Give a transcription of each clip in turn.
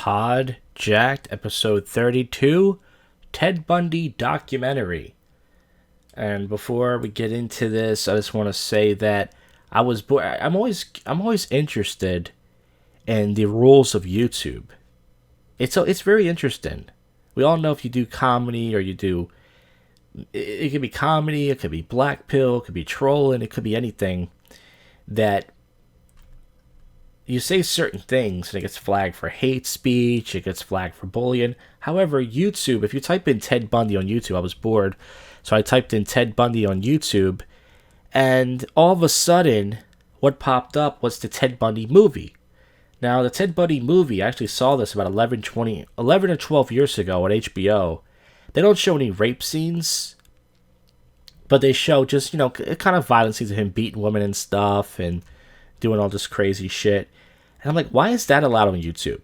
Pod Jak'd, episode 32, Ted Bundy documentary. And before we get into this, I just want to say that I'm always interested in the rules of YouTube. It's very interesting. We all know if you do comedy or you do, it could be comedy, it could be black pill, it could be trolling, it could be anything that you say certain things and it gets flagged for hate speech, it gets flagged for bullying. However, YouTube, if you type in Ted Bundy on YouTube, I was bored, so I typed in Ted Bundy on YouTube, and all of a sudden, what popped up was the Ted Bundy movie. Now, the Ted Bundy movie, I actually saw this about 11 or 12 years ago on HBO. They don't show any rape scenes, but they show just, kind of violent scenes of him beating women and stuff and doing all this crazy shit. And I'm like, why is that allowed on YouTube?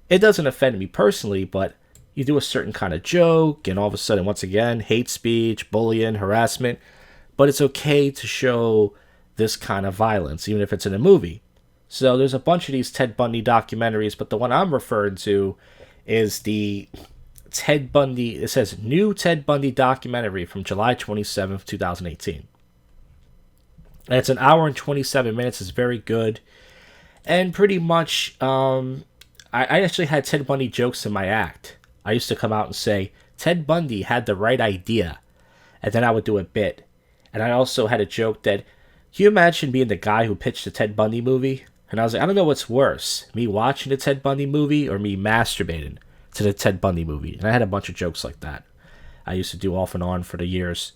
It doesn't offend me personally, but you do a certain kind of joke, and all of a sudden, once again, hate speech, bullying, harassment, but it's okay to show this kind of violence, even if it's in a movie. So there's a bunch of these Ted Bundy documentaries, but the one I'm referring to is the Ted Bundy, it says, new Ted Bundy documentary from July 27th, 2018. And it's an hour and 27 minutes. It's very good. And pretty much, I actually had Ted Bundy jokes in my act. I used to come out and say, Ted Bundy had the right idea. And then I would do a bit. And I also had a joke that, can you imagine being the guy who pitched the Ted Bundy movie? And I was like, I don't know what's worse, me watching the Ted Bundy movie or me masturbating to the Ted Bundy movie. And I had a bunch of jokes like that. I used to do off and on for the years.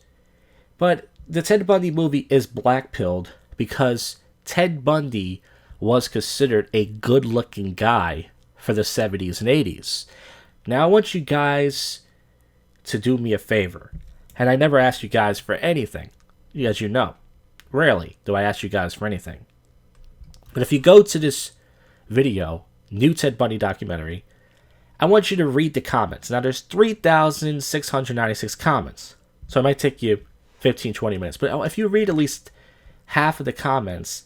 But the Ted Bundy movie is blackpilled because Ted Bundy was considered a good-looking guy for the 70s and 80s. Now, I want you guys to do me a favor. And I never ask you guys for anything, as you know. Rarely do I ask you guys for anything. But if you go to this video, new Ted Bundy documentary, I want you to read the comments. Now, there's 3,696 comments. So it might take you 15, 20 minutes. But if you read at least half of the comments,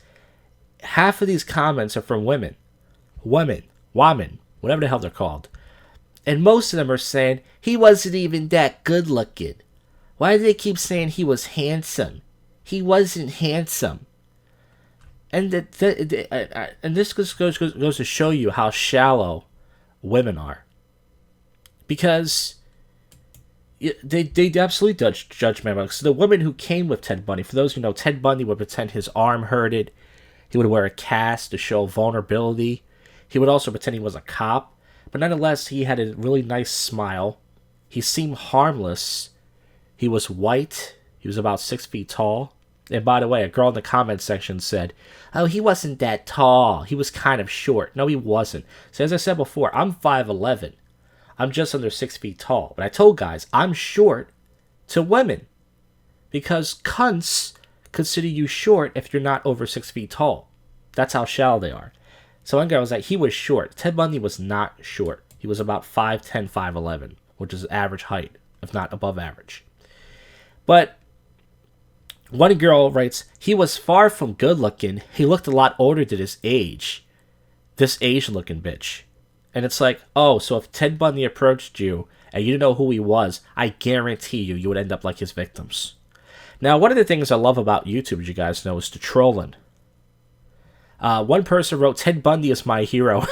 half of these comments are from women, whatever the hell they're called. And most of them are saying, he wasn't even that good looking. Why do they keep saying he was handsome? He wasn't handsome. And and this goes to show you how shallow women are. Because they absolutely judge men. So the woman who came with Ted Bundy, for those who know, Ted Bundy would pretend his arm hurted. He would wear a cast to show vulnerability. He would also pretend he was a cop. But nonetheless, he had a really nice smile. He seemed harmless. He was white. He was about 6 feet tall. And by the way, a girl in the comment section said, oh, he wasn't that tall. He was kind of short. No, he wasn't. So as I said before, I'm 5'11". I'm just under 6 feet tall. But I told guys, I'm short to women. Because cunts consider you short if you're not over 6 feet tall. That's how shallow they are. So one guy was like, he was short. Ted Bundy was not short. He was about 5'10", 5'11", which is average height, if not above average. But one girl writes, he was far from good looking. He looked a lot older than his age. This Asian looking bitch. And it's like, oh, so if Ted Bundy approached you and you didn't know who he was, I guarantee you would end up like his victims. Now, one of the things I love about YouTube, as you guys know, is the trolling. One person wrote, Ted Bundy is my hero.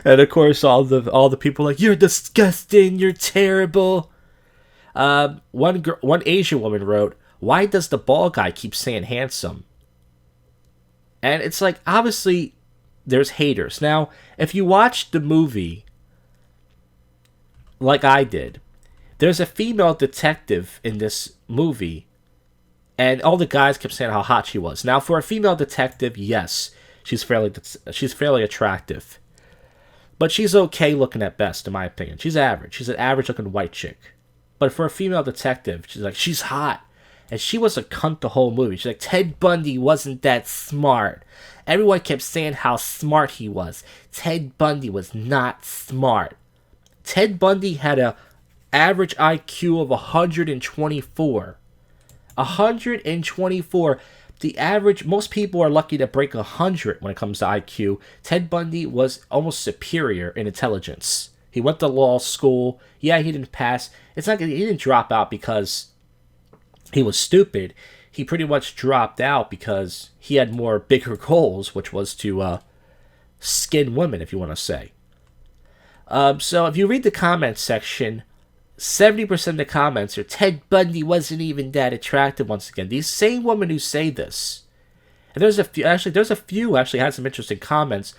And of course, all the people are like, you're disgusting, you're terrible. One Asian woman wrote, why does the bald guy keep saying handsome? And it's like, obviously, there's haters. Now, if you watch the movie, like I did, there's a female detective in this movie, and all the guys kept saying how hot she was. Now, for a female detective, yes, she's fairly attractive. But she's okay looking at best, in my opinion. She's average. She's an average-looking white chick. But for a female detective, she's hot. And she was a cunt the whole movie. She's like, Ted Bundy wasn't that smart. Everyone kept saying how smart he was. Ted Bundy was not smart. Ted Bundy had an average IQ of 124. 124. the average, most people are lucky to break 100 when it comes to IQ. Ted Bundy was almost superior in intelligence. He went to law school. Yeah, he didn't pass. It's not he didn't drop out because he was stupid. He pretty much dropped out because he had more bigger goals, which was to skin women, if you want to say. So if you read the comments section, 70% of the comments are Ted Bundy wasn't even that attractive. Once again, these same women who say this, and there's a few actually had some interesting comments.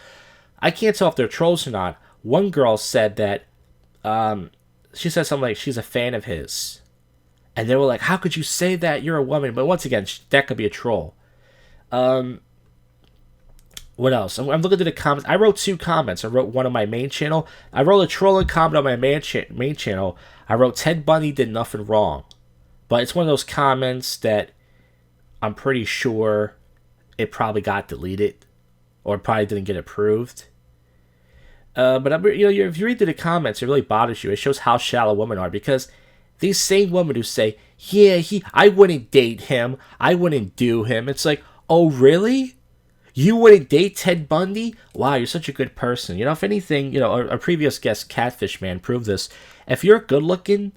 I can't tell if they're trolls or not. One girl said that she said something like she's a fan of his, and they were like, "How could you say that? You're a woman." But once again, that could be a troll. What else? I'm looking at the comments. I wrote 2 comments. I wrote one on my main channel. I wrote a trolling comment on my main channel. I wrote Ted Bundy did nothing wrong. But it's one of those comments that I'm pretty sure it probably got deleted. Or probably didn't get approved. But if you read through the comments, it really bothers you. It shows how shallow women are. Because these same women who say, yeah, I wouldn't date him. I wouldn't do him. It's like, oh, really? You wouldn't date Ted Bundy? Wow, you're such a good person. If anything, our previous guest, Catfish Man, proved this. If you're good looking,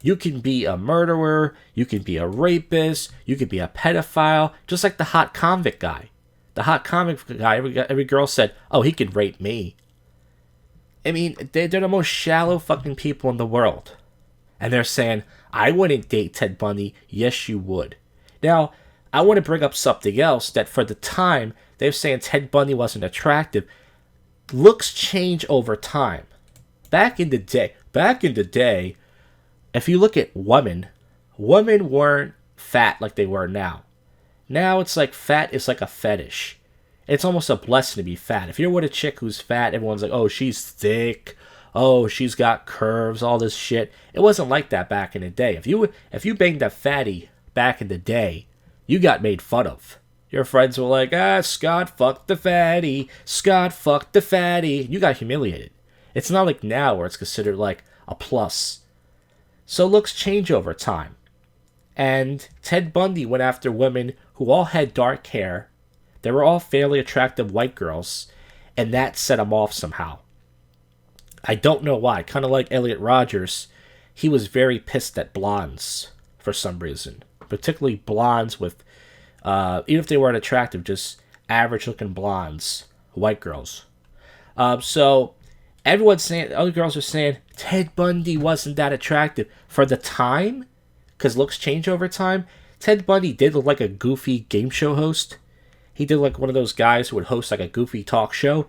you can be a murderer, you can be a rapist, you can be a pedophile, just like the hot convict guy. The hot convict guy, every girl said, oh, he could rape me. I mean, they're the most shallow fucking people in the world. And they're saying, I wouldn't date Ted Bundy. Yes, you would. Now, I want to bring up something else that for the time, they're saying Ted Bundy wasn't attractive. Looks change over time. Back in the day, if you look at women weren't fat like they were now. Now it's like fat is like a fetish. It's almost a blessing to be fat. If you're with a chick who's fat, everyone's like, oh, she's thick. Oh, she's got curves, all this shit. It wasn't like that back in the day. If you banged a fatty back in the day, you got made fun of. Your friends were like, Scott fucked the fatty. Scott fucked the fatty. You got humiliated. It's not like now where it's considered like a plus. So looks change over time. And Ted Bundy went after women who all had dark hair. They were all fairly attractive white girls. And that set him off somehow. I don't know why. Kind of like Elliot Rodgers. He was very pissed at blondes for some reason. Particularly blondes with, even if they weren't attractive, just average-looking blondes, white girls. So everyone's saying, other girls are saying, Ted Bundy wasn't that attractive for the time, because looks change over time. Ted Bundy did look like a goofy game show host. He did like one of those guys who would host like a goofy talk show,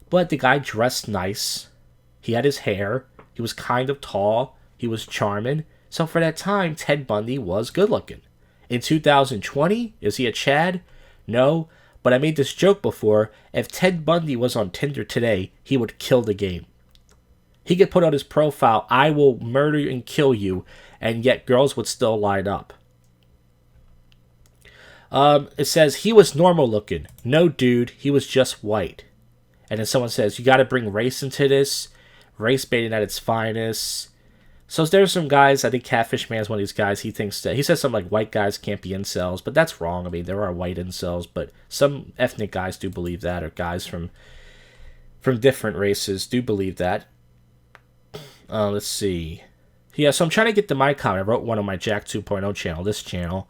but the guy dressed nice. He had his hair. He was kind of tall. He was charming. So for that time, Ted Bundy was good looking. In 2020, is he a Chad? No, but I made this joke before. If Ted Bundy was on Tinder today, he would kill the game. He could put on his profile, I will murder and kill you, and yet girls would still line up. It says, he was normal looking. No, dude, he was just white. And then someone says, you gotta bring race into this. Race baiting at its finest. So there's some guys, I think Catfish Man is one of these guys, he says something like white guys can't be incels, but that's wrong. I mean, there are white incels, but some ethnic guys do believe that, or guys from different races do believe that. Let's see. Yeah, so I'm trying to get to my comment. I wrote one on my Jak'd 2.0 channel, this channel.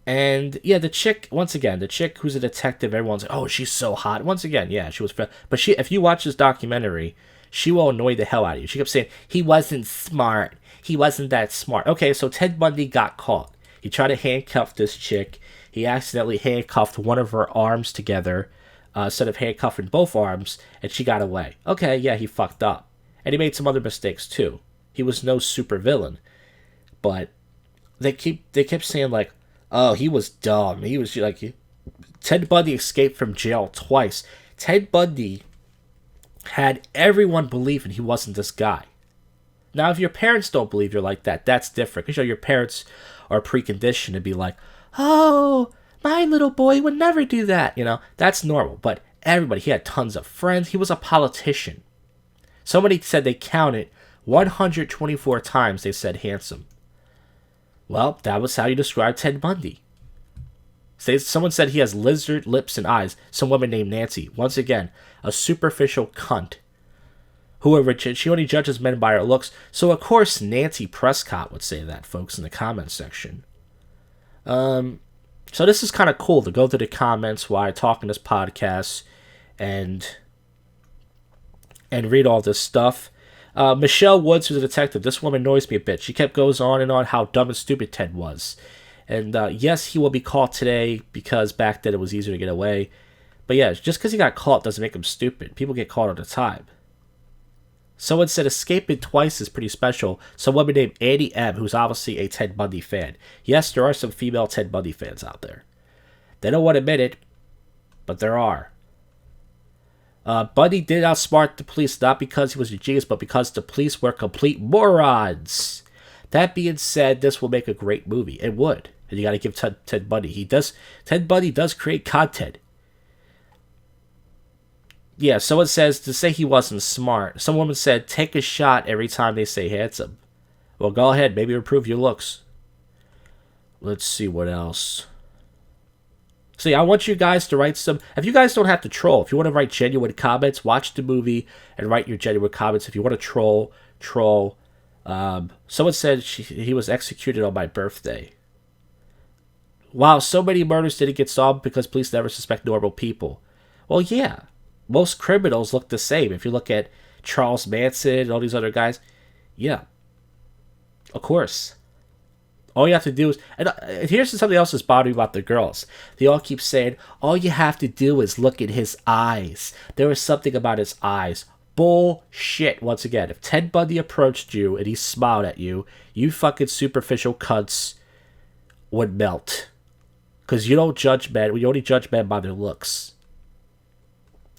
And yeah, the chick who's a detective, everyone's like, oh, she's so hot. Once again, yeah, she was, but if you watch this documentary, she will annoy the hell out of you. She kept saying, he wasn't smart. He wasn't that smart. Okay, so Ted Bundy got caught. He tried to handcuff this chick. He accidentally handcuffed one of her arms together instead of handcuffing both arms, and she got away. Okay, yeah, he fucked up. And he made some other mistakes, too. He was no super villain. But they kept saying, like, oh, he was dumb. He was like, Ted Bundy escaped from jail twice. Ted Bundy had everyone believing he wasn't this guy. Now, if your parents don't believe you're like that, that's different. Because your parents are preconditioned to be like, oh, my little boy would never do that. That's normal. But everybody, he had tons of friends. He was a politician. Somebody said they counted 124 times they said handsome. Well, that was how you describe Ted Bundy. Someone said he has lizard lips and eyes. Some woman named Nancy. Once again, a superficial cunt. She only judges men by her looks. So, of course, Nancy Prescott would say that, folks, in the comments section. So this is kind of cool to go to the comments while I talk in this podcast and read all this stuff. Michelle Woods, who's a detective, this woman annoys me a bit. She goes on and on how dumb and stupid Ted was. And yes, he will be caught today because back then it was easier to get away. But yeah, just because he got caught doesn't make him stupid. People get caught all the time. Someone said escaping twice is pretty special. Some woman named Annie M, who's obviously a Ted Bundy fan. Yes, there are some female Ted Bundy fans out there. They don't want to admit it, but there are. Bundy did outsmart the police not because he was a genius, but because the police were complete morons. That being said, this will make a great movie. It would. And you got to give Ted Bundy. Ted Bundy does create content. Yeah, someone says, to say he wasn't smart. Some woman said, take a shot every time they say handsome. Well, go ahead. Maybe improve your looks. Let's see what else. See, I want you guys to write some... If you guys don't have to troll, if you want to write genuine comments, watch the movie and write your genuine comments. If you want to troll. Someone said he was executed on my birthday. Wow, so many murders didn't get solved because police never suspect normal people. Well, yeah. Most criminals look the same. If you look at Charles Manson and all these other guys, yeah, of course. All you have to do is... And here's something else that's bothering me about the girls. They all keep saying, all you have to do is look at his eyes. There was something about his eyes. Bullshit. Once again, if Ted Bundy approached you and he smiled at you, you fucking superficial cunts would melt. Because you don't judge men. You only judge men by their looks.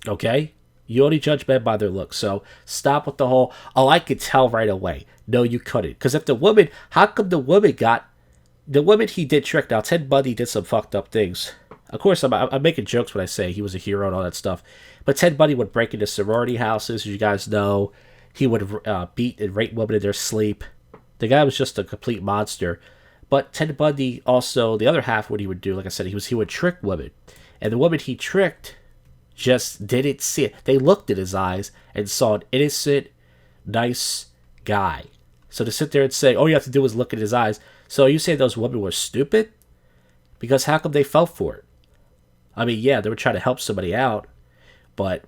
Okay? You only judge men by their looks. So stop with the whole, oh, I could tell right away. No, you couldn't. Because if the woman, how come the woman he did trick. Now, Ted Bundy did some fucked up things. Of course, I'm making jokes when I say he was a hero and all that stuff. But Ted Bundy would break into sorority houses, as you guys know. He would beat and rape women in their sleep. The guy was just a complete monster. But Ted Bundy also, the other half, what he would do, like I said, he would trick women. And the woman he tricked just didn't see it. They looked at his eyes and saw an innocent, nice guy. So to sit there and say, all you have to do is look at his eyes. So you say those women were stupid? Because how come they fell for it? I mean, yeah, they were trying to help somebody out, but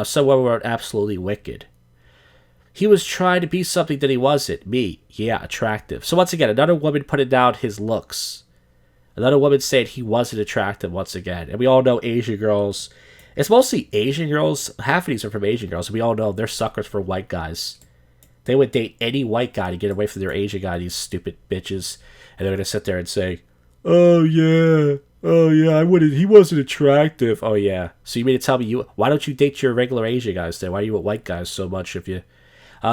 some women were absolutely wicked. He was trying to be something that he wasn't. Me, yeah, attractive. So once again, another woman putting down his looks. Another woman said he wasn't attractive once again. And we all know Asian girls. It's mostly Asian girls. Half of these are from Asian girls. We all know they're suckers for white guys. They would date any white guy to get away from their Asian guy, these stupid bitches. And they're going to sit there and say, oh yeah, he wasn't attractive. Oh yeah. So you mean to tell me, why don't you date your regular Asian guys then? Why do you want white guys so much if you...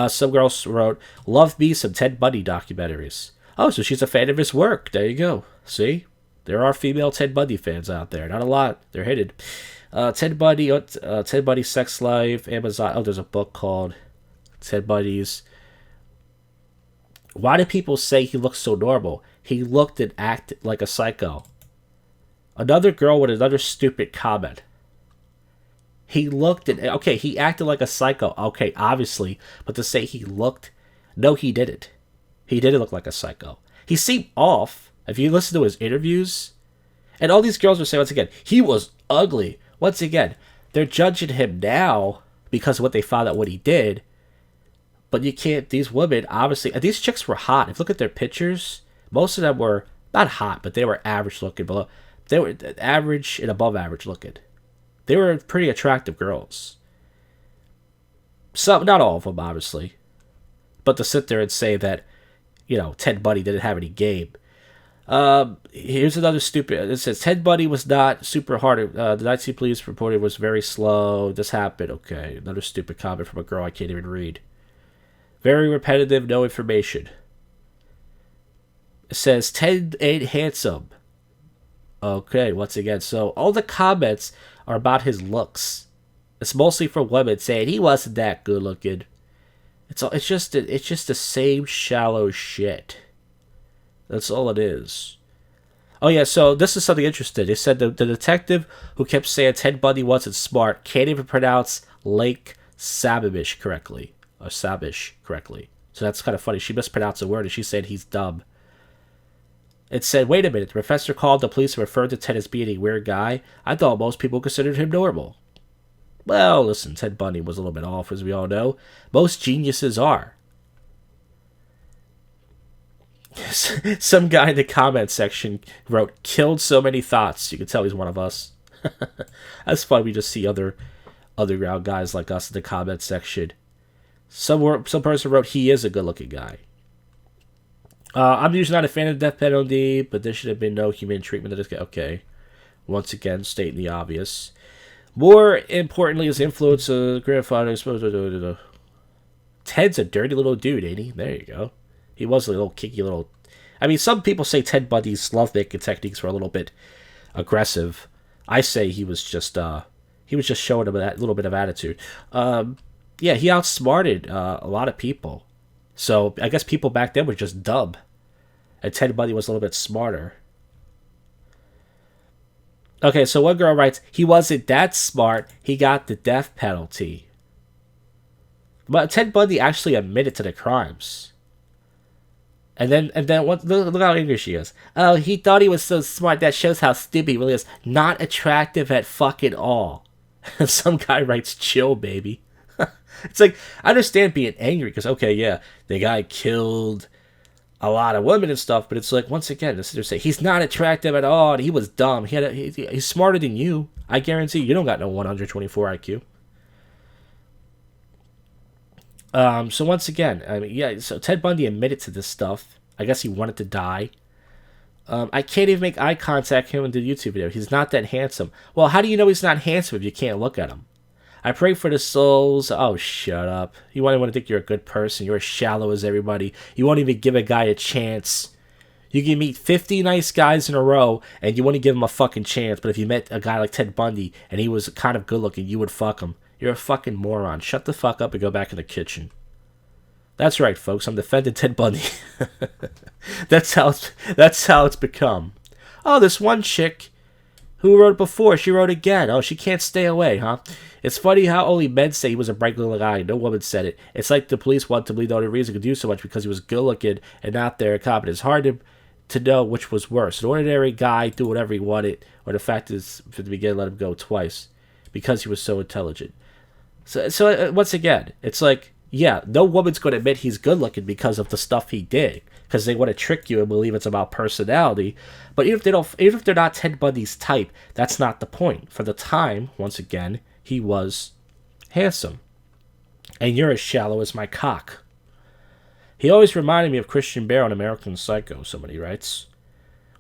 some girls wrote, love me some Ted Bundy documentaries. Oh, so she's a fan of his work. There you go. See? There are female Ted Bundy fans out there. Not a lot. They're hidden. Ted Bundy's Sex Life, Amazon. Oh, there's a book called Ted Bundy's. Why do people say he looks so normal? He looked and acted like a psycho. Another girl with another stupid comment. He looked and... Okay, he acted like a psycho. Okay, obviously. But to say he looked... No, he didn't. He didn't look like a psycho. He seemed off. If you listen to his interviews, and all these girls are saying, once again, he was ugly. Once again, they're judging him now because of what they found out what he did. But you can't, these women, obviously, and these chicks were hot. If you look at their pictures, most of them were not hot, but they were average looking. They were average and above average looking. They were pretty attractive girls. Some, not all of them, obviously. But to sit there and say that, Ted Bundy didn't have any game. Here's another stupid. It says Ted Bundy was not super hard. The 19 police reported was very slow. This happened. Okay, another stupid comment from a girl I can't even read. Very repetitive, no information. It says Ted ain't handsome. Okay, once again, so all the comments are about his looks. It's mostly for women saying he wasn't that good looking. It's just the same shallow shit. That's all it is. Oh yeah, so this is something interesting. They said the detective who kept saying Ted Bundy wasn't smart can't even pronounce Lake Sababish correctly. Or Sabish correctly. So that's kind of funny. She mispronounced a word and she said he's dumb. It said, wait a minute, the professor called the police and referred to Ted as being a weird guy. I thought most people considered him normal. Well, listen, Ted Bundy was a little bit off, as we all know. Most geniuses are. Some guy in the comment section wrote, killed so many thoughts. You can tell he's one of us. That's fun. We just see other underground guys like us in the comment section. Some person wrote, he is a good-looking guy. I'm usually not a fan of the death penalty, but there should have been no humane treatment of this guy. Okay. Once again, stating the obvious. More importantly, his influence of grandfather. Ted's a dirty little dude, ain't he? There you go. He was a little kicky little... I mean, some people say Ted Bundy's lovemaking techniques were a little bit aggressive. I say he was just showing him that little bit of attitude. Yeah, he outsmarted a lot of people. So I guess people back then were just dumb. And Ted Bundy was a little bit smarter. Okay, so one girl writes, he wasn't that smart. He got the death penalty. But Ted Bundy actually admitted to the crimes. And then look how angry she is. Oh, he thought he was so smart. That shows how stupid he really is. Not attractive at fucking all. Some guy writes, chill, baby. It's like, I understand being angry because, okay, yeah, the guy killed a lot of women and stuff, but it's like, once again, they're saying he's not attractive at all, and he was dumb. He's smarter than you. I guarantee you don't got no 124 IQ. So once again, I mean, yeah, so Ted Bundy admitted to this stuff. I guess he wanted to die. I can't even make eye contact with him in the YouTube video. He's not that handsome. Well, how do you know he's not handsome if you can't look at him? I pray for the souls. Oh, shut up. You want to think you're a good person. You're as shallow as everybody. You won't even give a guy a chance. You can meet 50 nice guys in a row, and you want to give him a fucking chance. But if you met a guy like Ted Bundy, and he was kind of good looking, you would fuck him. You're a fucking moron. Shut the fuck up and go back in the kitchen. That's right, folks. I'm defending Ted Bundy. That's how it's become. Oh, this one chick who wrote before, she wrote again. Oh, she can't stay away, huh? It's funny how only men say he was a bright little guy. No woman said it. It's like the police want to believe the only reason he could do so much because he was good looking and not there competent. It's hard to know which was worse. An ordinary guy do whatever he wanted, or the fact is, from the beginning, let him go twice because he was so intelligent. So once again, it's like, yeah, no woman's going to admit he's good looking because of the stuff he did, because they want to trick you and believe it's about personality. But even if they're not Ted Bundy's type, that's not the point. For the time, once again, he was handsome. And you're as shallow as my cock. He always reminded me of Christian Bale in American Psycho, somebody writes.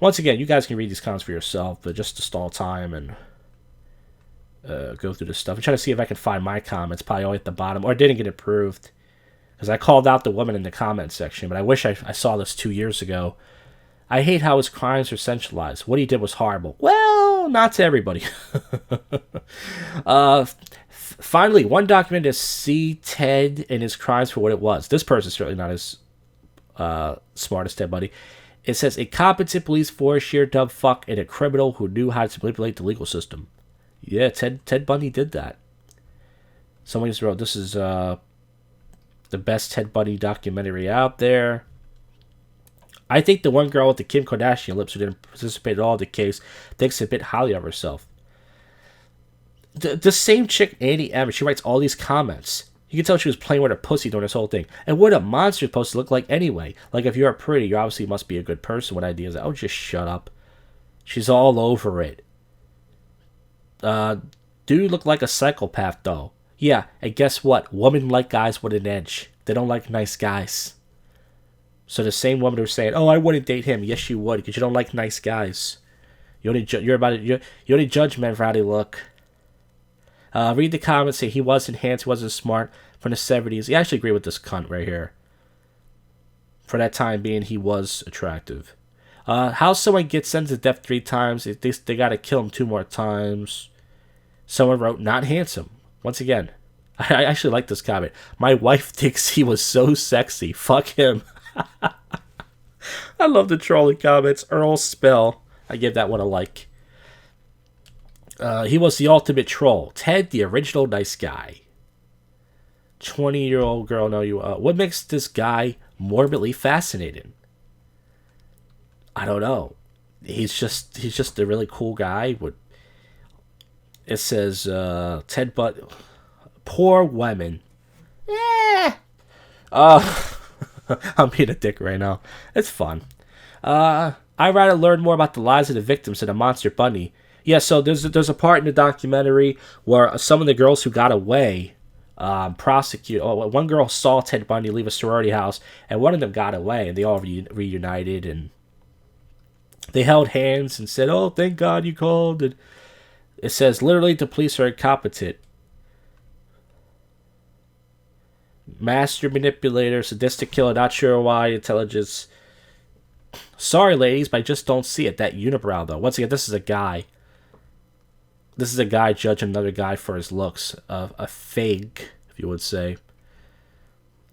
Once again, you guys can read these comments for yourself, but just to stall time and go through this stuff. I'm trying to see if I can find my comments, probably all at the bottom, or it didn't get approved. Because I called out the woman in the comment section, but I wish I saw this 2 years ago. I hate how his crimes are centralized. What he did was horrible. Well, not to everybody. Finally, one document to see Ted and his crimes for what it was. This person's certainly not as smart as Ted Bundy. It says, a competent police force, sheer dumb fuck, and a criminal who knew how to manipulate the legal system. Yeah, Ted Bundy did that. Someone just wrote, this is the best Ted Bundy documentary out there. I think the one girl with the Kim Kardashian lips who didn't participate at all in the case thinks a bit highly of herself. The same chick, Annie M, she writes all these comments. You can tell she was playing with her pussy during this whole thing. And what a monster is supposed to look like anyway. Like, if you're pretty, you obviously must be a good person. What idea is that? Oh, just shut up. She's all over it. Dude looked like a psychopath, though. Yeah, and guess what? Women like guys with an edge. They don't like nice guys. So the same woman who's saying, oh, I wouldn't date him. Yes, you would, because you don't like nice guys. You only judge men for how they look. Read the comments. Say he wasn't handsome, he wasn't smart. From the 70s. I actually agree with this cunt right here. For that time being, he was attractive. How someone gets sentenced to death 3 times, they gotta kill him 2 more times. Someone wrote, not handsome. Once again, I actually like this comment. My wife thinks he was so sexy. Fuck him. I love the trolling comments. Earl Spell. I give that one a like. He was the ultimate troll. Ted, the original nice guy. 20-year-old girl, know you. What makes this guy morbidly fascinating? I don't know. He's just a really cool guy. It says Ted Bundy. Poor women. Yeah. I'm being a dick right now. It's fun. I'd rather learn more about the lives of the victims than a monster bunny. Yeah, so there's a part in the documentary where some of the girls who got away one girl saw Ted Bundy leave a sorority house, and one of them got away, and they all reunited, and they held hands and said, "Oh, thank God you called." And it says, literally, the police are incompetent. Master manipulator, sadistic killer, not sure why, intelligence. Sorry, ladies, but I just don't see it. That unibrow, though. Once again, this is a guy. This is a guy judging another guy for his looks. A fake, if you would say.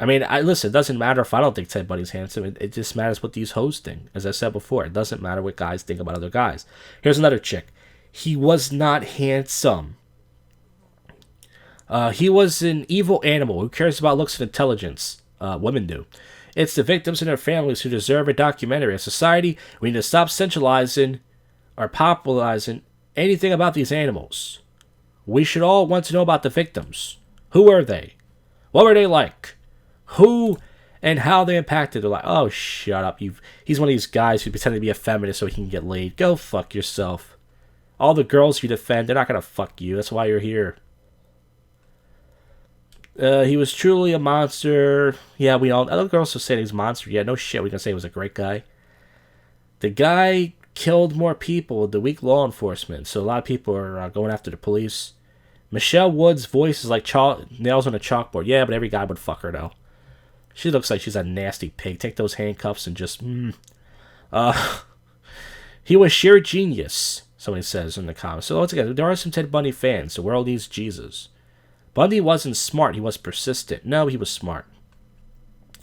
I mean, listen, it doesn't matter if I don't think Ted Bundy's handsome. It just matters what these hoes think. As I said before, it doesn't matter what guys think about other guys. Here's another chick. He was not handsome. He was an evil animal who cares about looks and intelligence. Women do. It's the victims and their families who deserve a documentary. As a society, we need to stop centralizing or popularizing anything about these animals. We should all want to know about the victims. Who were they? What were they like? Who and how they impacted their life. Oh, shut up. He's one of these guys who pretend to be a feminist so he can get laid. Go fuck yourself. All the girls you defend, they're not going to fuck you. That's why you're here. He was truly a monster. Yeah, we all... Other girls will say he's a monster. Yeah, no shit. We're going to say he was a great guy. The guy killed more people, the weak law enforcement. So a lot of people are going after the police. Michelle Wood's voice is like nails on a chalkboard. Yeah, but every guy would fuck her, though. She looks like she's a nasty pig. Take those handcuffs and just... He was sheer genius, somebody says in the comments. So once again, there are some Ted Bundy fans. The world needs Jesus. Bundy wasn't smart. He was persistent. No, he was smart.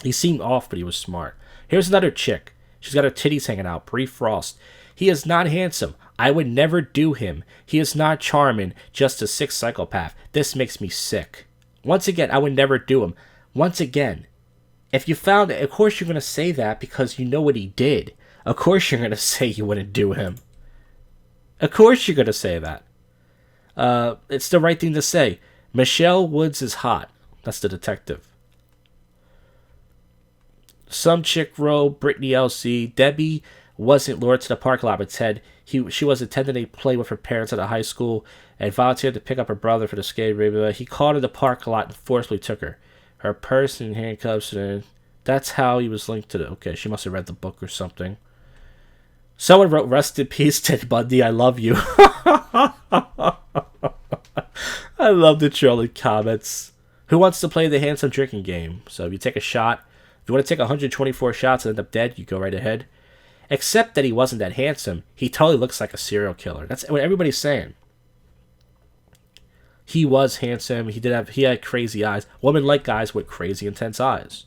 He seemed off, but he was smart. Here's another chick. She's got her titties hanging out. Brie Frost. He is not handsome. I would never do him. He is not charming. Just a sick psychopath. This makes me sick. Once again, I would never do him. Once again, if you found it, of course you're going to say that because you know what he did. Of course you're going to say you wouldn't do him. Of course you're going to say that. It's the right thing to say. Michelle Woods is hot. That's the detective. Some chick wrote, Brittany LC. Debbie wasn't lured to the parking lot with Ted. She was attending a play with her parents at a high school and volunteered to pick up her brother for the skate ring. He called her in the parking lot and forcibly took her. Her purse and handcuffs, and that's how he was linked to the... Okay, she must have read the book or something. Someone wrote, rest in peace, Ted Bundy, I love you. I love the trolling comments. Who wants to play the handsome drinking game? So if you take a shot, if you want to take 124 shots and end up dead, you go right ahead. Except that he wasn't that handsome. He totally looks like a serial killer. That's what everybody's saying. He was handsome. He had crazy eyes. Women like guys with crazy intense eyes.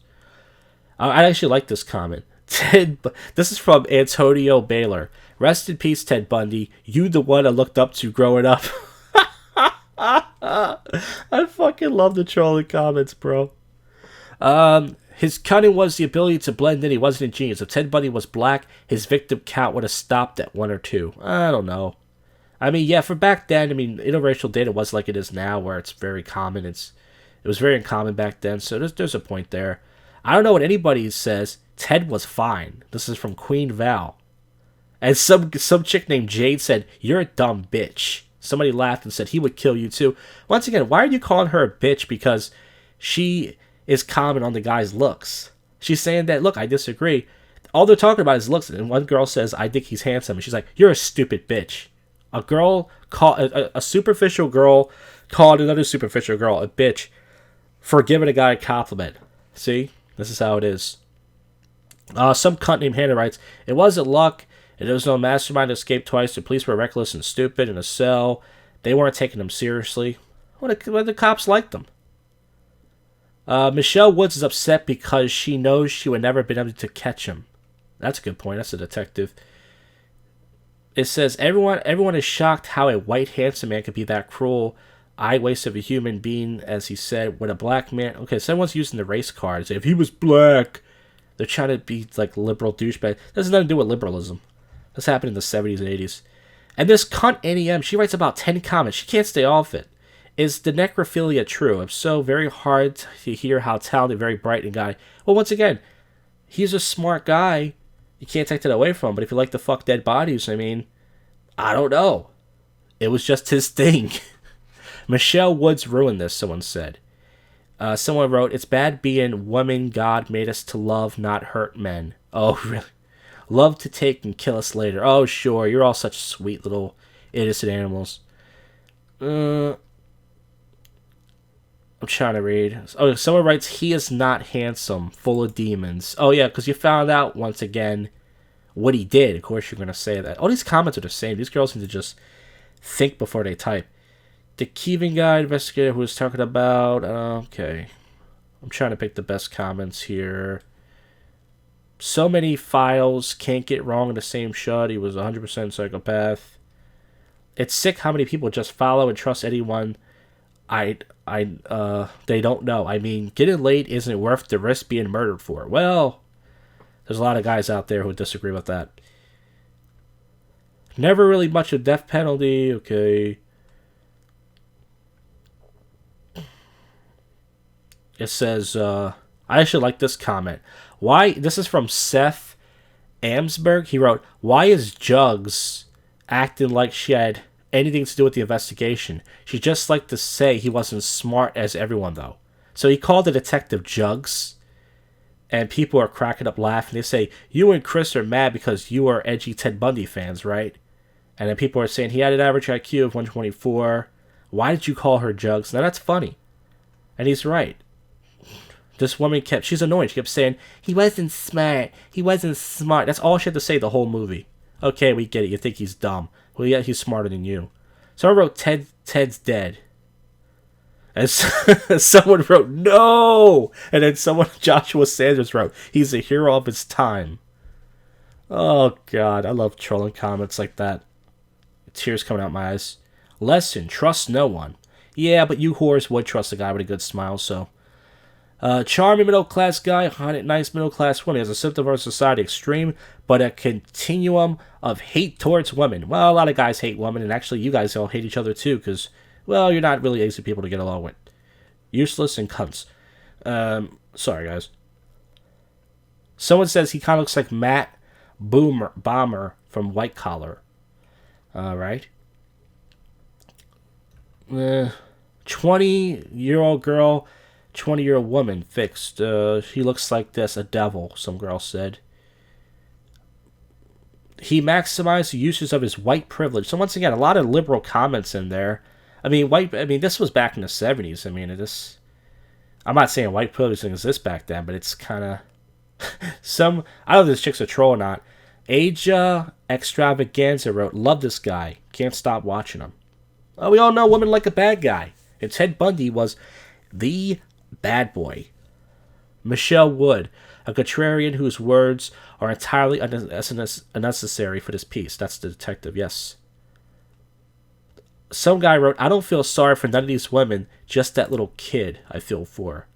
I actually like this comment. This is from Antonio Baylor. Rest in peace, Ted Bundy. You the one I looked up to growing up. I fucking love the trolling comments, bro. His cunning was the ability to blend in. He wasn't a genius. If Ted Bundy was black, his victim count would have stopped at 1 or 2. I don't know. I mean, yeah, for back then, I mean, interracial dating was like it is now, where it's very common. It was very uncommon back then, so there's a point there. I don't know what anybody says. Ted was fine. This is from Queen Val. And some chick named Jade said, you're a dumb bitch. Somebody laughed and said, he would kill you too. Once again, why are you calling her a bitch? Because she is commenting on the guy's looks. She's saying that, look, I disagree. All they're talking about is looks. And one girl says, I think he's handsome. And she's like, you're a stupid bitch. A superficial girl called another superficial girl a bitch for giving a guy a compliment. See? This is how it is. Some cunt named Hannah writes, it wasn't luck. There was no mastermind to escape twice. The police were reckless and stupid in a cell. They weren't taking them seriously. The cops liked them. Michelle Woods is upset because she knows she would never have been able to catch him. That's a good point. That's a detective. It says everyone is shocked how a white handsome man could be that cruel. Eye waste of a human being, as he said, when a black man. Okay, someone's using the race card. Say if he was black, they're trying to be like liberal douchebag. That has nothing to do with liberalism. This happened in the 70s and 80s. And this cunt NEM, she writes about 10 comments. She can't stay off it. Is the necrophilia true? If so, very hard to hear how talented, very bright and guy. Well, once again, he's a smart guy. You can't take that away from him. But if you like to fuck dead bodies, I mean, I don't know. It was just his thing. Michelle Woods ruined this, someone said. Someone wrote, it's bad being women God made us to love, not hurt men. Oh, really? Love to take and kill us later. Oh, sure. You're all such sweet little innocent animals. I'm trying to read. Oh, someone writes, he is not handsome, full of demons. Oh, yeah, because you found out, once again, what he did. Of course, you're going to say that. All these comments are the same. These girls need to just think before they type. The Kevin guy investigator who was talking about... okay. I'm trying to pick the best comments here. So many files, can't get wrong in the same shot. He was 100% psychopath. It's sick how many people just follow and trust anyone they don't know. I mean, getting laid isn't worth the risk being murdered for. Well, there's a lot of guys out there who disagree with that. Never really much of death penalty. Okay. It says, I actually like this comment. Why? This is from Seth Amsberg. He wrote, why is Jugs acting like she had anything to do with the investigation? She just liked to say he wasn't smart as everyone, though. So he called the detective Jugs, and people are cracking up laughing. They say, you and Chris are mad because you are edgy Ted Bundy fans, right? And then people are saying he had an average IQ of 124. Why did you call her Jugs? Now that's funny. And he's right. This woman she's annoying. She kept saying, he wasn't smart. He wasn't smart. That's all she had to say the whole movie. Okay, we get it. You think he's dumb. Well, yeah, he's smarter than you. Someone wrote, Ted's dead. And someone wrote, no! And then Joshua Sanders wrote, he's a hero of his time. Oh, God. I love trolling comments like that. Tears coming out my eyes. Lesson, trust no one. Yeah, but you whores would trust a guy with a good smile, so... charming middle-class guy, nice middle-class woman. Has a symptom of our society extreme, but a continuum of hate towards women. Well, a lot of guys hate women, and actually you guys all hate each other too, because, well, you're not really easy people to get along with. Useless and cunts. Sorry, guys. Someone says he kind of looks like Matt Bomber from White Collar. Alright. 20-year-old girl... 20-year-old woman fixed. He looks like this, a devil, some girl said. He maximized the uses of his white privilege. So once again, a lot of liberal comments in there. I mean, this was back in the 70s. I mean, I'm not saying white privilege didn't exist back then, but it's kind of... I don't know if this chick's a troll or not. Aja Extravaganza wrote, love this guy. Can't stop watching him. Well, we all know women like a bad guy. And Ted Bundy was the bad boy. Michelle Wood, a contrarian whose words are entirely unnecessary for this piece. That's the detective, yes. Some guy wrote, I don't feel sorry for none of these women, just that little kid I feel for.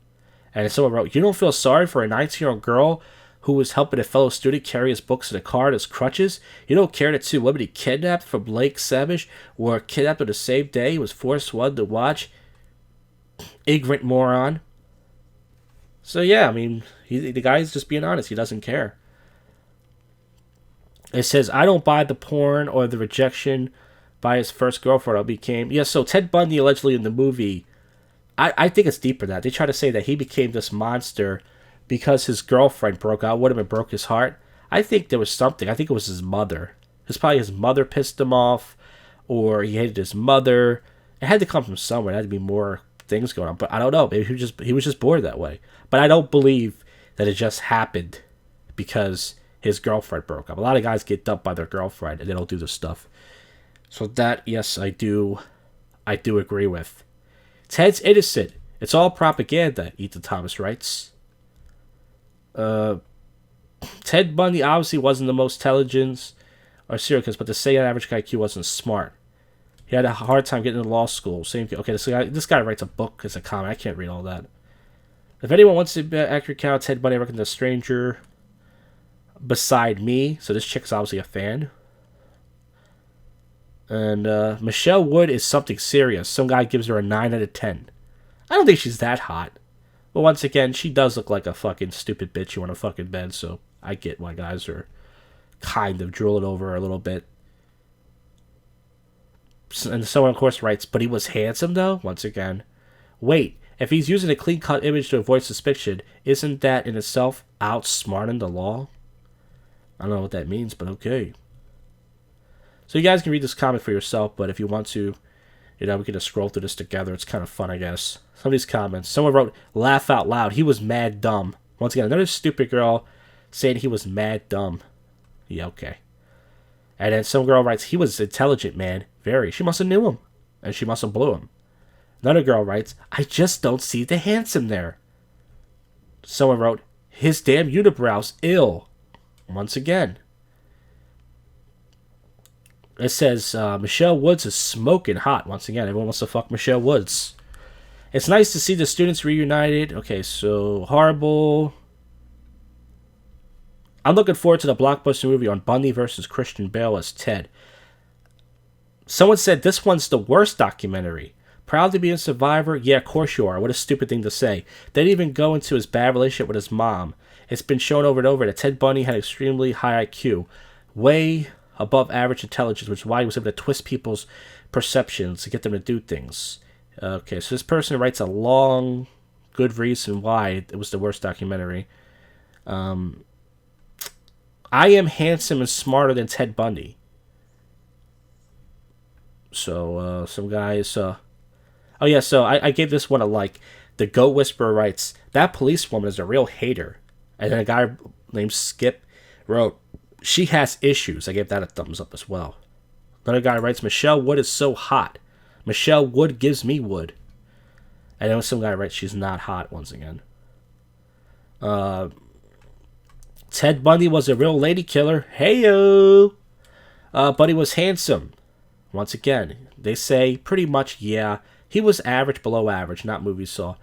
And someone wrote, you don't feel sorry for a 19-year-old girl who was helping a fellow student carry his books in a car as crutches? You don't care that 2 women he kidnapped from Lake Savage were kidnapped on the same day he was forced one to watch? Ignorant moron. So yeah, I mean, the guy's just being honest. He doesn't care. It says, I don't buy the porn or the rejection by his first girlfriend. Yeah, so Ted Bundy allegedly in the movie, I think it's deeper than that. They try to say that he became this monster because his girlfriend broke out with him and broke his heart. I think there was something. I think it was his mother. It's probably his mother pissed him off, or he hated his mother. It had to come from somewhere. It had to be more things going on, but I don't know. Maybe he was just bored that way. But I don't believe that it just happened because his girlfriend broke up. A lot of guys get dumped by their girlfriend and they don't do this stuff. So that, yes, I do agree with. Ted's innocent. It's all propaganda, Ethan Thomas writes. Ted Bundy obviously wasn't the most intelligent or serial killers, but to say an average IQ wasn't smart. He had a hard time getting into law school. Same. Okay, this guy writes a book as a comic. I can't read all that. If anyone wants to be an accurate count, Ted Bundy recommends a stranger beside me. So this chick is obviously a fan. And Michelle Wood is something serious. Some guy gives her a 9 out of 10. I don't think she's that hot. But once again, she does look like a fucking stupid bitch you want to fucking bed. So I get why guys are kind of drooling over her a little bit. And someone, of course, writes, but he was handsome, though? Once again. Wait, if he's using a clean-cut image to avoid suspicion, isn't that in itself outsmarting the law? I don't know what that means, but okay. So you guys can read this comment for yourself, but if you want to, we can just scroll through this together. It's kind of fun, I guess. Some of these comments. Someone wrote, laugh out loud. He was mad dumb. Once again, another stupid girl saying he was mad dumb. Yeah, okay. And then some girl writes, he was intelligent, man. Very. She must have knew him. And she must have blew him. Another girl writes, I just don't see the handsome there. Someone wrote, his damn unibrow's ill. Once again. It says, Michelle Woods is smoking hot. Once again, everyone wants to fuck Michelle Woods. It's nice to see the students reunited. Okay, so horrible. I'm looking forward to the blockbuster movie on Bundy versus Christian Bale as Ted. Someone said this one's the worst documentary. Proud to be a survivor? Yeah, of course you are. What a stupid thing to say. They didn't even go into his bad relationship with his mom. It's been shown over and over that Ted Bundy had extremely high IQ. Way above average intelligence, which is why he was able to twist people's perceptions to get them to do things. Okay, so this person writes a long, good reason why it was the worst documentary. I am handsome and smarter than Ted Bundy. So, some guys... so I gave this one a like. The Goat Whisperer writes, that policewoman is a real hater. And then a guy named Skip wrote, she has issues. I gave that a thumbs up as well. Another guy writes, Michelle Wood is so hot. Michelle Wood gives me wood. And then some guy writes, she's not hot once again. Ted Bundy was a real lady killer. Hey-o! But he was handsome. Once again, they say pretty much, yeah, he was average, below average, not movie saw.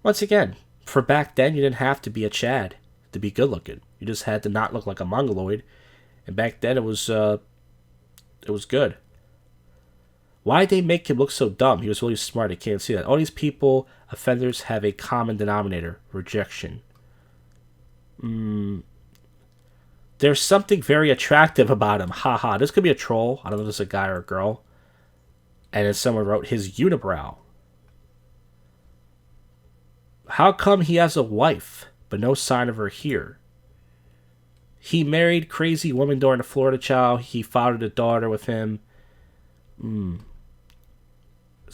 Once again, for back then, you didn't have to be a Chad to be good looking. You just had to not look like a mongoloid. And back then, it was good. Why'd they make him look so dumb? He was really smart. I can't see that. All these people, offenders, have a common denominator. Rejection. There's something very attractive about him. Haha. This could be a troll. I don't know if this is a guy or a girl. And then someone wrote his unibrow. How come he has a wife, but no sign of her here? He married crazy woman during the Florida child. He fathered a daughter with him. Let's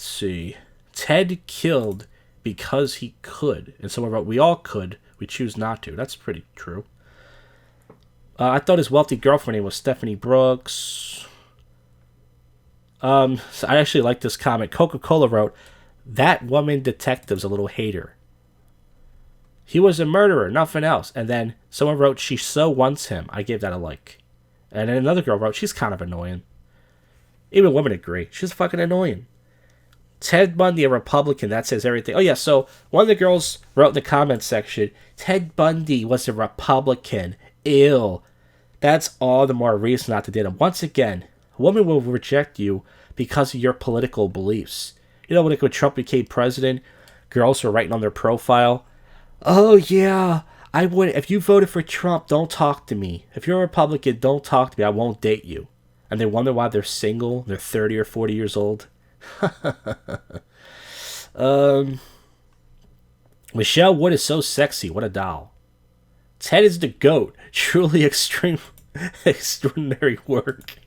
see. Ted killed because he could. And someone wrote, we all could. We choose not to. That's pretty true. I thought his wealthy girlfriend name was Stephanie Brooks. So I actually like this comment. Coca-Cola wrote, that woman detective's a little hater. He was a murderer, nothing else. And then someone wrote, she so wants him. I gave that a like. And then another girl wrote, she's kind of annoying. Even women agree. She's fucking annoying. Ted Bundy, a Republican, that says everything. Oh, yeah, so one of the girls wrote in the comment section, Ted Bundy was a Republican. Ew. That's all the more reason not to date him. Once again, a woman will reject you because of your political beliefs. You know, when Trump became president, girls were writing on their profile, oh, yeah, I would. If you voted for Trump, don't talk to me. If you're a Republican, don't talk to me. I won't date you. And they wonder why they're single. They're 30 or 40 years old. Michelle Wood is so sexy. What a doll. Ted is the GOAT. Truly extraordinary work.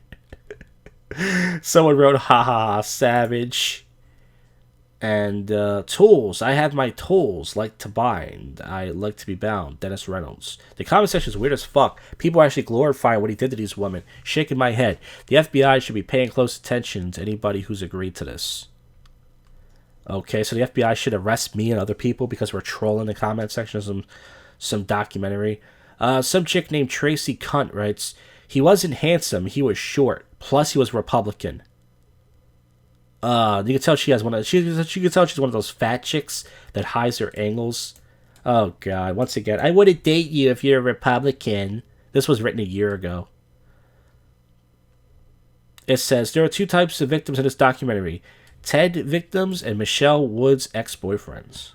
Someone wrote, haha, savage. And tools. I have my tools. Like to bind. I like to be bound. Dennis Reynolds. The comment section is weird as fuck. People are actually glorifying what he did to these women. Shaking my head. The FBI should be paying close attention to anybody who's agreed to this. Okay, so the FBI should arrest me and other people because we're trolling the comment section of some documentary. Some chick named Tracy Cunt writes, He wasn't handsome. He was short. Plus, he was Republican. You can tell she has one of. She can tell she's one of those fat chicks that hides her angles. Oh God! Once again, I wouldn't date you if you're a Republican. This was written a year ago. It says there are two types of victims in this documentary: Ted victims and Michelle Wood's ex-boyfriends.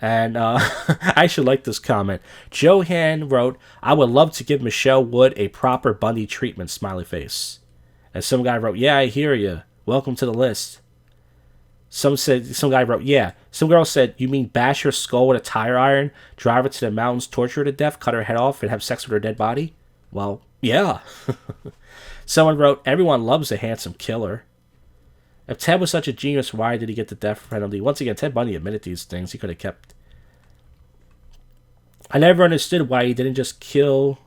And I actually like this comment. Johan wrote, "I would love to give Michelle Wood a proper Bundy treatment." Smiley face. And some guy wrote, "Yeah, I hear you. Welcome to the list." Some guy wrote, "Yeah." Some girl said, "You mean bash her skull with a tire iron, drive her to the mountains, torture her to death, cut her head off, and have sex with her dead body?" Well, yeah. Someone wrote, "Everyone loves a handsome killer." If Ted was such a genius, why did he get the death penalty? Once again, Ted Bundy admitted these things. He could have kept. I never understood why he didn't just kill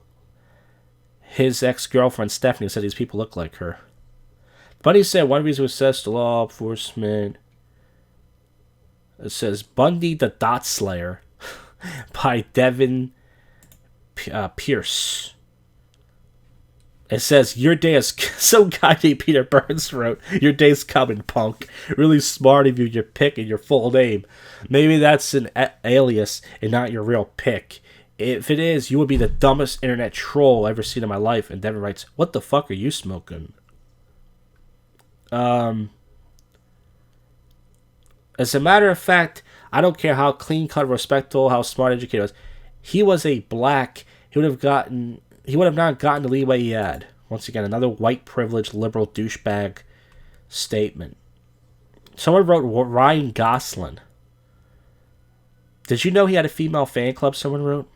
his ex-girlfriend, Stephanie, and said these people look like her. Bundy said one reason was says to law enforcement. It says Bundy the Dot Slayer by Devin Pierce. It says, "Your day is..." Some guy named Peter Burns wrote, "Your day's coming, punk. Really smart of you, your pick and your full name. Maybe that's an alias and not your real pick. If it is, you would be the dumbest internet troll I've ever seen in my life." And Devin writes, "What the fuck are you smoking?" As a matter of fact, I don't care how clean-cut, respectful, how smart, educated he was. He was a black. He would have not gotten the leeway he had. Once again, another white privileged liberal douchebag statement. Someone wrote Ryan Gosling. Did you know he had a female fan club? Someone wrote.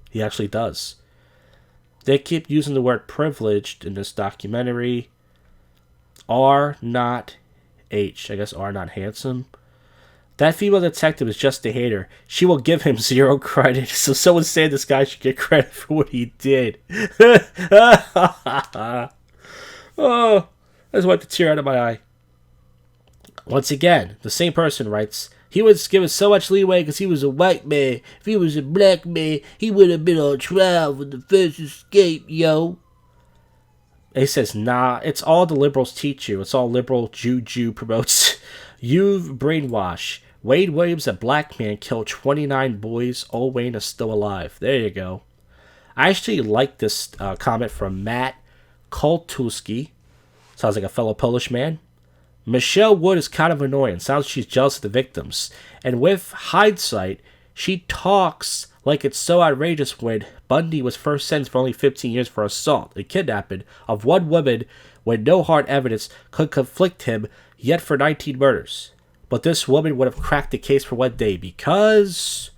He actually does. They keep using the word privileged in this documentary. R not H. I guess R not handsome. That female detective is just a hater. She will give him 0 credit. So someone said this guy should get credit for what he did. Oh, I just wiped the tear out of my eye. Once again, the same person writes, "He was given so much leeway because he was a white man. If he was a black man, he would have been on trial for the first escape, yo." He says, "Nah, it's all the liberals teach you. It's all liberal juju promotes. You've brainwashed. Wade Williams, a black man, killed 29 boys. Old Wayne is still alive." There you go. I actually like this comment from Matt Koltuski. Sounds like a fellow Polish man. "Michelle Wood is kind of annoying. Sounds she's jealous of the victims. And with hindsight, she talks like it's so outrageous when Bundy was first sentenced for only 15 years for assault and kidnapping of one woman when no hard evidence could conflict him, yet for 19 murders. But this woman would have cracked the case for one day because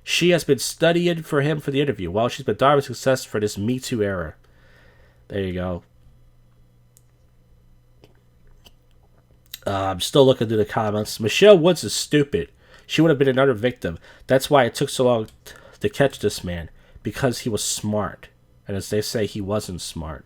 she has been studying for him for the interview. Well, she's been dying with success for this Me Too era." There you go. I'm still looking through the comments. "Michelle Woods is stupid. She would have been another victim. That's why it took so long to catch this man. Because he was smart." And as they say, he wasn't smart.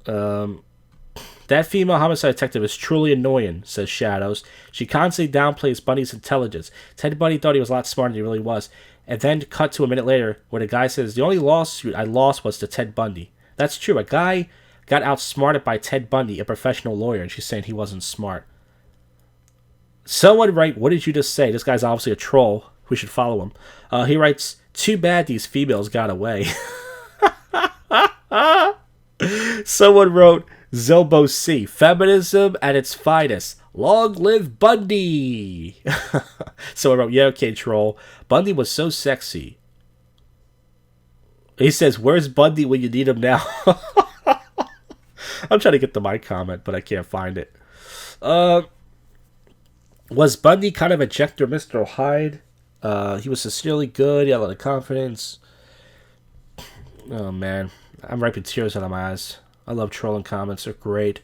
"That female homicide detective is truly annoying," says Shadows. "She constantly downplays Bundy's intelligence. Ted Bundy thought he was a lot smarter than he really was." And then cut to a minute later where the guy says, "The only lawsuit I lost was to Ted Bundy." That's true. A guy got outsmarted by Ted Bundy, a professional lawyer, and she's saying he wasn't smart. Someone write, "What did you just say?" This guy's obviously a troll. We should follow him. He writes, "Too bad these females got away." Someone wrote, Zilbo C, "Feminism at its finest. Long live Bundy." Someone wrote, "Yeah, okay, troll. Bundy was so sexy." He says, "Where's Bundy when you need him now?" I'm trying to get to my comment, but I can't find it. Was Bundy kind of a Jak'd or Mr. Hyde? He was sincerely good. He had a lot of confidence. Oh, man. I'm wiping tears out of my eyes. I love trolling comments. They're great.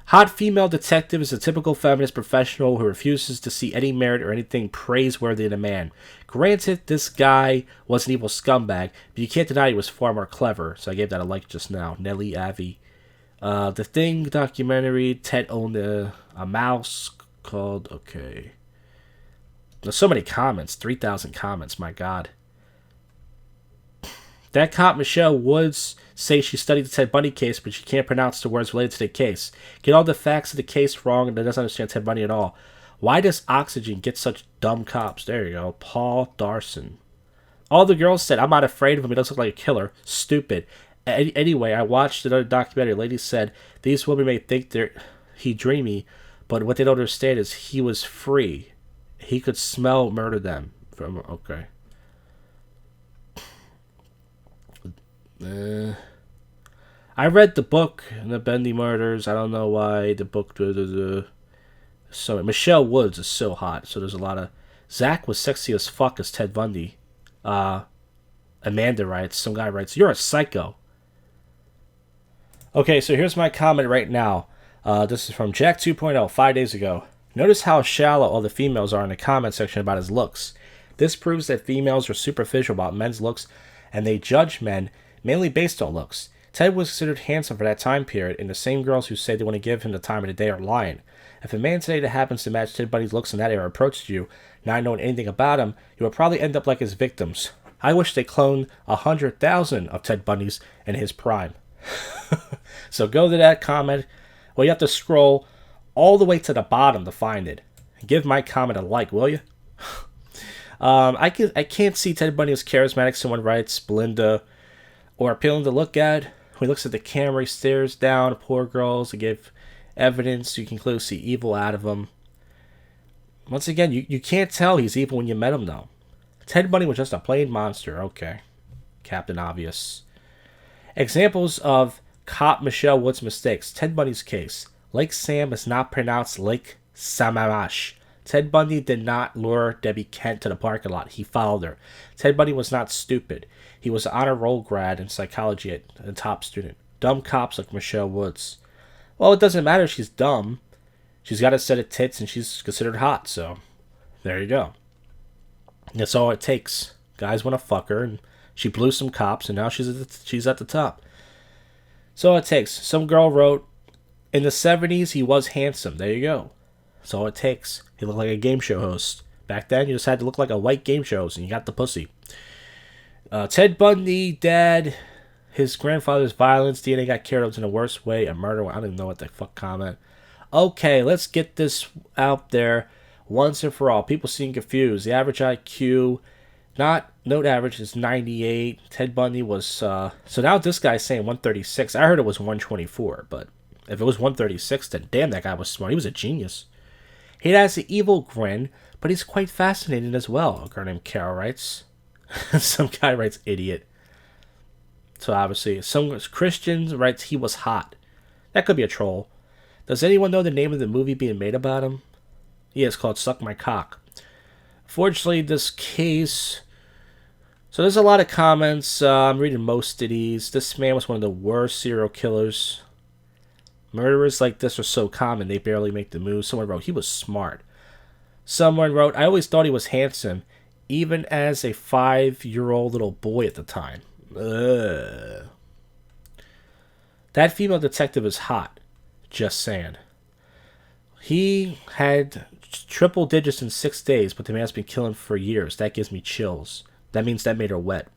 Hot female detective is a typical feminist professional who refuses to see any merit or anything praiseworthy in a man. Granted, this guy was an evil scumbag, but you can't deny he was far more clever, so I gave that a like just now. Nelly Avi. The Thing documentary, Ted owned a mouse called... Okay. There's so many comments. 3,000 comments, my god. That cop, Michelle Woods, says she studied the Ted Bundy case, but she can't pronounce the words related to the case. Get all the facts of the case wrong and doesn't understand Ted Bundy at all. Why does Oxygen get such dumb cops? There you go. Paul Darson. All the girls said, I'm not afraid of him. He doesn't look like a killer. Stupid. Anyway, I watched another documentary. A lady said, these women may think he dreamy, but what they don't understand is he was free. He could smell murder them. Okay. I read the book, The Bundy Murders. I don't know why the book... So Michelle Woods is so hot, so there's a lot of... Zach was sexy as fuck as Ted Bundy. Amanda writes, some guy writes, you're a psycho. Okay, so here's my comment right now. This is from Jack 2.0, 5 days ago. Notice how shallow all the females are in the comment section about his looks. This proves that females are superficial about men's looks, and they judge men mainly based on looks. Ted was considered handsome for that time period, and the same girls who say they want to give him the time of the day are lying. If a man today that happens to match Ted Bundy's looks in that era approached you, not knowing anything about him, you would probably end up like his victims. I wish they cloned 100,000 of Ted Bundy's in his prime. So go to that comment. Well, you have to scroll all the way to the bottom to find it. Give my comment a like, will you? I can't see Ted Bundy as charismatic, someone writes, Belinda, or appealing to look at. When he looks at the camera, he stares down at poor girls to give evidence. You can clearly see evil out of him. Once again, you can't tell he's evil when you met him, though. Ted Bundy was just a plain monster. Okay. Captain Obvious. Examples of cop Michelle Woods' mistakes. Ted Bundy's case. Lake Sam is not pronounced Lake Samamash. Ted Bundy did not lure Debbie Kent to the parking lot. He followed her. Ted Bundy was not stupid. He was an honor roll grad in psychology at a top student. Dumb cops like Michelle Woods. Well, it doesn't matter if she's dumb. She's got a set of tits and she's considered hot, so there you go. That's all it takes. Guys want to fuck her, and she blew some cops, and now she's at the top. That's all it takes. Some girl wrote, in the 70s, he was handsome. There you go. That's all it takes. He looked like a game show host. Back then, you just had to look like a white game show host, and you got the pussy. Ted Bundy, dad, his grandfather's violence, DNA got carried out in the worst way, a murder. I don't even know what the fuck comment. Okay, let's get this out there once and for all. People seem confused. The average IQ, not note average, is 98. Ted Bundy was, so now this guy's saying 136. I heard it was 124, but if it was 136, then damn, that guy was smart. He was a genius. He has an evil grin, but he's quite fascinating as well, a girl named Carol writes. Some guy writes idiot. So obviously, some Christian writes he was hot. That could be a troll. Does anyone know the name of the movie being made about him? Yeah, it's called Suck My Cock. Fortunately, this case... So there's a lot of comments. I'm reading most of these. This man was one of the worst serial killers. Murderers like this are so common, they barely make the move. Someone wrote, he was smart. Someone wrote, I always thought he was handsome, even as a 5-year-old little boy at the time. Ugh. That female detective is hot. Just saying. He had triple digits in 6 days, but the man's been killing for years. That gives me chills. That means that made her wet.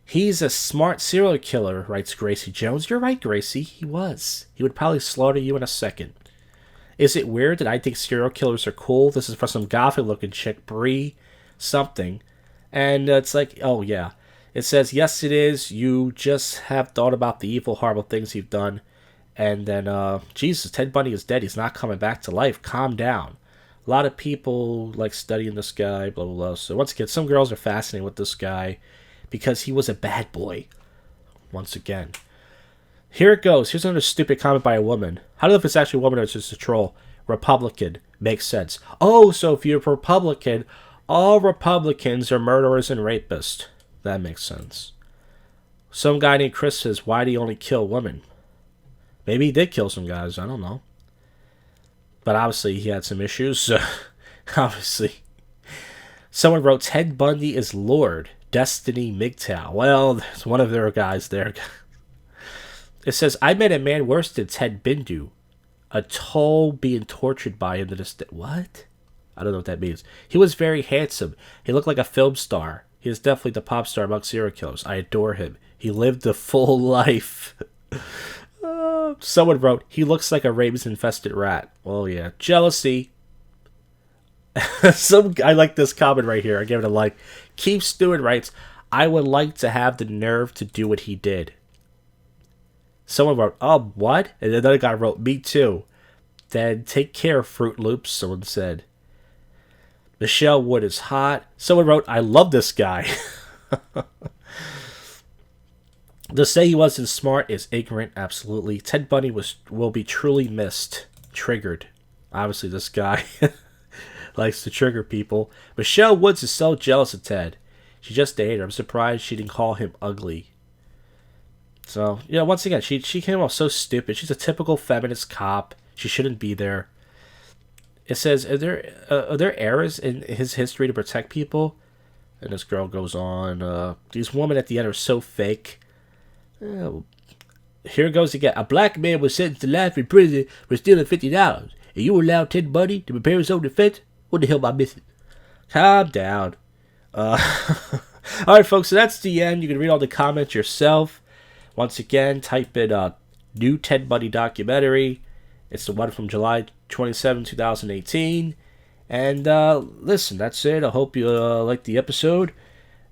He's a smart serial killer, writes Gracie Jones. You're right, Gracie. He was. He would probably slaughter you in a second. Is it weird that I think serial killers are cool? This is for some gothic-looking chick, Brie something. And it's like, oh yeah. It says, yes, it is. You just have thought about the evil, horrible things you've done. And then, Jesus, Ted Bundy is dead. He's not coming back to life. Calm down. A lot of people like studying this guy, blah, blah, blah. So once again, some girls are fascinated with this guy because he was a bad boy. Once again. Here it goes. Here's another stupid comment by a woman. I don't know if it's actually a woman or it's just a troll. Republican. Makes sense. Oh, so if you're a Republican, all Republicans are murderers and rapists. That makes sense. Some guy named Chris says, why do you only kill women? Maybe he did kill some guys. I don't know. But obviously he had some issues. Obviously. Someone wrote, Ted Bundy is Lord. Destiny MGTOW. Well, it's one of their guys there. It says, I met a man worse than Ted Bundy. A toll being tortured by him to this day. What? I don't know what that means. He was very handsome. He looked like a film star. He is definitely the pop star among serial killers. I adore him. He lived a full life. Someone wrote, he looks like a rabies-infested rat. Well, yeah. Jealousy. I like this comment right here. I give it a like. Keith Stewart writes, I would like to have the nerve to do what he did. Someone wrote, oh, what? And another guy wrote, me too. Then take care, Fruit Loops, someone said. Michelle Wood is hot. Someone wrote, I love this guy. To say he wasn't smart is ignorant, absolutely. Ted Bundy will be truly missed. Triggered. Obviously, this guy likes to trigger people. Michelle Woods is so jealous of Ted. She just dated her. I'm surprised she didn't call him ugly. So, once again, she came off so stupid. She's a typical feminist cop. She shouldn't be there. It says, are there errors in his history to protect people? And this girl goes on, these women at the end are so fake. Here goes again. A black man was sentenced to life in prison for stealing $50. And you allow Ted Bundy to prepare his own defense? What the hell am I missing? Calm down. Alright, folks, so that's the end. You can read all the comments yourself. Once again, type in new Ted Bundy documentary. It's the one from July 27, 2018. And listen, that's it. I hope you liked the episode.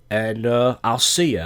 And I'll see ya.